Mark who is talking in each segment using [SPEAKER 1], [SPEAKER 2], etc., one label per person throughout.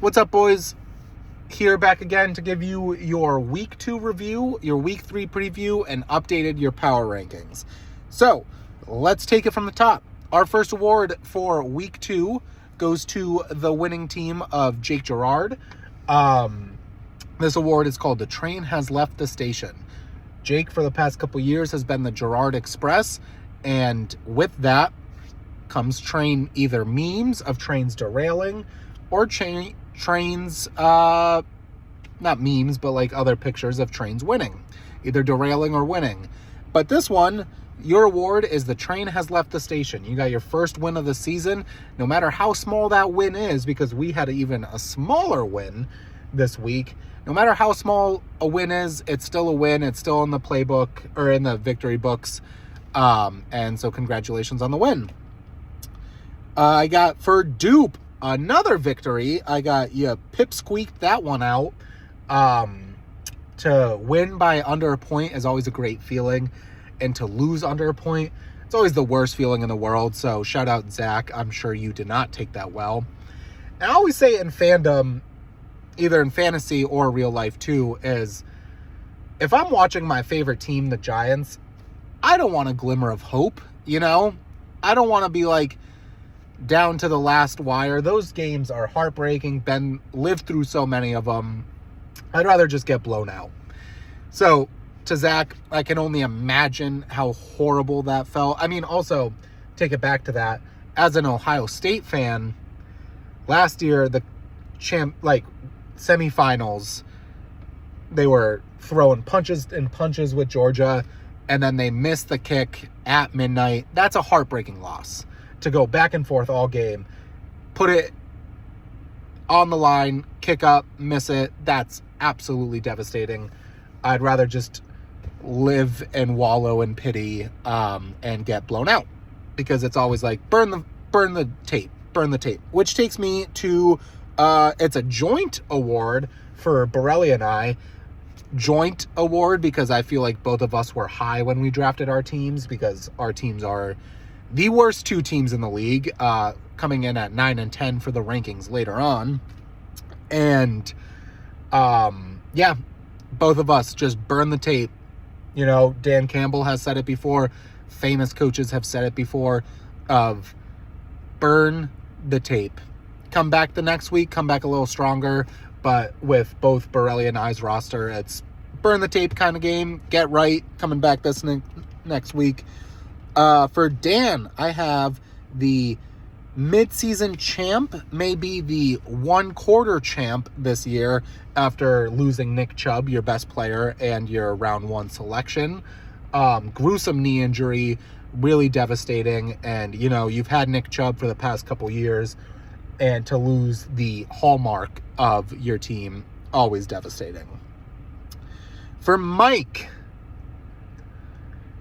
[SPEAKER 1] What's up, boys? Here back again to give you your week 2 review, your week 3 preview, and updated your power rankings. So let's take it from the top. Our first award for week 2 goes to the winning team of Jake Girard. This award is called The Train Has Left the Station. Jake, for the past couple years, has been the Girard Express, and with that comes either memes of trains derailing or trains, not memes, but like other pictures of trains winning, either derailing or winning. But this one, your award is The Train Has Left the Station. You got your first win of the season, no matter how small that win is, because we had even a smaller win this week. No matter how small a win is, it's still a win. It's still in the playbook or in the victory books. And so congratulations on the win. I got for Dupe another victory. I got you pipsqueaked that one out. To win by under a point is always a great feeling, and to lose under a point, it's always the worst feeling in the world. So shout out Zach. I'm sure you did not take that well. And I always say in fandom, either in fantasy or real life too, is if I'm watching my favorite team, the Giants, I don't want a glimmer of hope, I don't want to be like down to the last wire. Those games are heartbreaking. Lived through so many of them. I'd rather just get blown out. So to Zach, I can only imagine how horrible that felt. I mean, also take it back to that. As an Ohio State fan, last year, the semifinals, they were throwing punches with Georgia, and then they missed the kick at midnight. That's a heartbreaking loss. To go back and forth all game, put it on the line, kick up, miss it, that's absolutely devastating. I'd rather just live and wallow in pity and get blown out, because it's always like burn the tape, which takes me to it's a joint award for Borelli and I. Joint award because I feel like both of us were high when we drafted our teams, because our teams are the worst 2 teams in the league, coming in at 9 and 10 for the rankings later on. And both of us just burn the tape. Dan Campbell has said it before. Famous coaches have said it before, of burn the tape. Come back the next week, come back a little stronger. But with both Borelli and I's roster, it's burn the tape kind of game. Get right, coming back this next week. For Dan, I have the mid-season champ, maybe the 1/4 champ this year, after losing Nick Chubb, your best player and your round 1 selection. Gruesome knee injury, really devastating. And, you've had Nick Chubb for the past couple years, and to lose the hallmark of your team, always devastating. For Mike,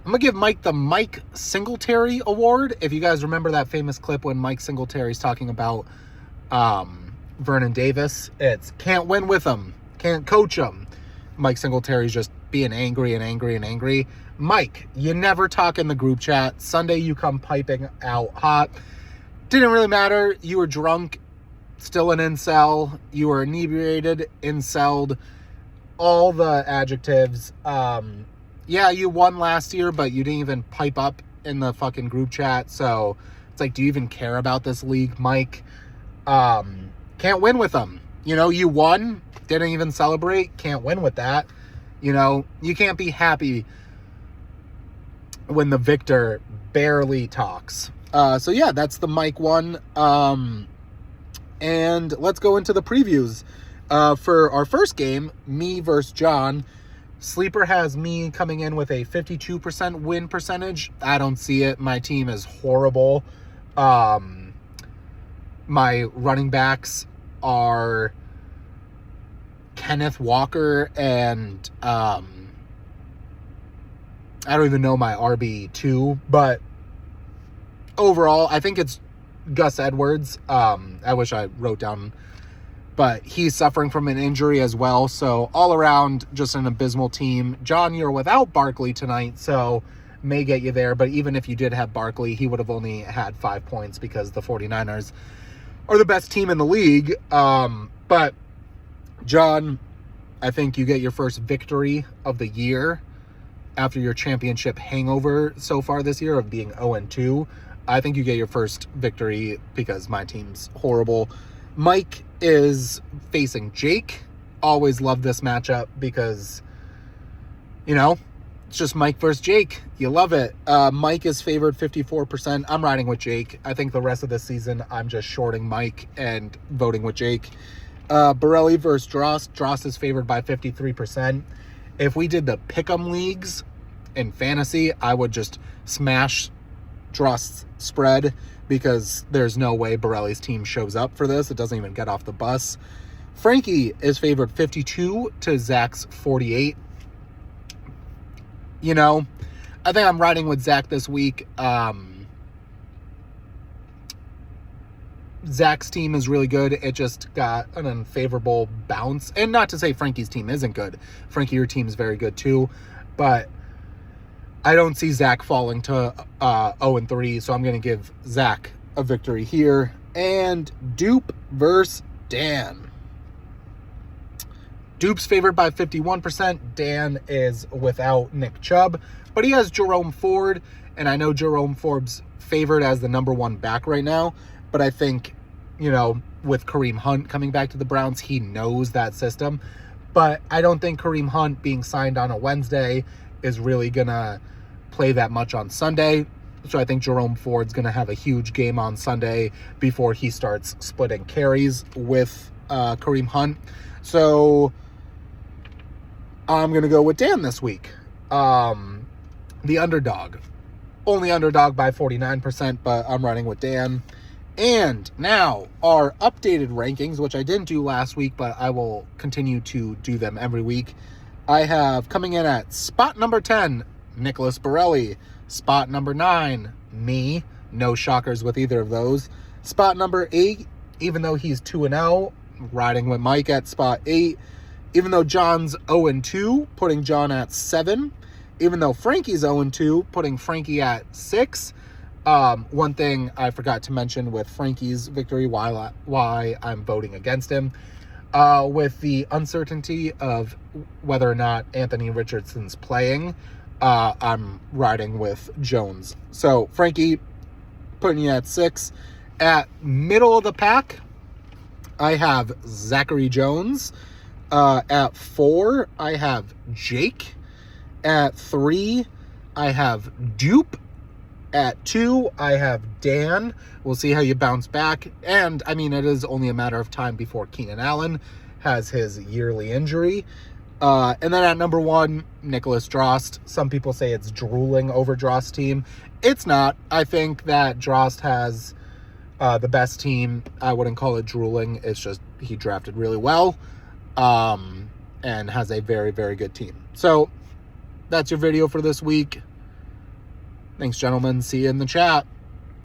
[SPEAKER 1] I'm going to give Mike the Mike Singletary Award. If you guys remember that famous clip when Mike Singletary's talking about Vernon Davis, it's can't win with him, can't coach him. Mike Singletary's just being angry and angry and angry. Mike, you never talk in the group chat. Sunday you come piping out hot. Didn't really matter. You were drunk, still an incel. You were inebriated, inceled, all the adjectives. Yeah, you won last year, but you didn't even pipe up in the fucking group chat. So it's like, do you even care about this league, Mike? Can't win with them. You won, didn't even celebrate. Can't win with that. You can't be happy when the victor barely talks. So yeah, that's the Mike one. And let's go into the previews. For our first game, me versus John, Sleeper has me coming in with a 52% win percentage. I don't see it. My team is horrible. My running backs are Kenneth Walker and I don't even know my RB2, but overall, I think it's Gus Edwards. I wish I wrote down, but he's suffering from an injury as well. So all around, just an abysmal team. John, you're without Barkley tonight, so may get you there. But even if you did have Barkley, he would have only had 5 points because the 49ers are the best team in the league. But, John, I think you get your first victory of the year after your championship hangover so far this year of being 0-2. I think you get your first victory because my team's horrible. Mike is facing Jake. Always love this matchup because, you know, it's just Mike versus Jake. You love it. Mike is favored 54%. I'm riding with Jake. I think the rest of the season, I'm just shorting Mike and voting with Jake. Borelli versus Drost. Drost is favored by 53%. If we did the pick'em leagues in fantasy, I would just smash Drost's spread because there's no way Borelli's team shows up for this. It doesn't even get off the bus. Frankie is favored 52 to Zach's 48. You know, I think I'm riding with Zach this week. Zach's team is really good. It just got an unfavorable bounce. And not to say Frankie's team isn't good. Frankie, your team is very good too. But I don't see Zach falling to 0-3. So I'm going to give Zach a victory here. And Dupe versus Dan. Dupe's favored by 51%. Dan is without Nick Chubb. But he has Jerome Ford. And I know Jerome Ford's favored as the number one back right now. But I think, you know, with Kareem Hunt coming back to the Browns, he knows that system. But I don't think Kareem Hunt being signed on a Wednesday is really going to play that much on Sunday. So I think Jerome Ford's going to have a huge game on Sunday before he starts splitting carries with Kareem Hunt. So I'm going to go with Dan this week. The underdog. Only underdog by 49%, but I'm running with Dan. And now our updated rankings, which I didn't do last week, but I will continue to do them every week. I have coming in at spot number 10, Nicholas Borelli. Spot number 9, me. No shockers with either of those. Spot number 8, even though he's 2-0, riding with Mike at spot 8. Even though John's 0-2, putting John at 7. Even though Frankie's 0-2, putting Frankie at 6. One thing I forgot to mention with Frankie's victory, why I'm voting against him, with the uncertainty of whether or not Anthony Richardson's playing, I'm riding with Jones. So Frankie, putting you at 6. At middle of the pack, I have Zachary Jones. At 4, I have Jake. At 3, I have Dupe. At 2, I have Dan. We'll see how you bounce back. And, I mean, it is only a matter of time before Keenan Allen has his yearly injury. And then at number 1, Nicholas Drost. Some people say it's drooling over Drost's team. It's not. I think that Drost has the best team. I wouldn't call it drooling. It's just he drafted really well and has a very, very good team. So that's your video for this week. Thanks, gentlemen. See you in the chat.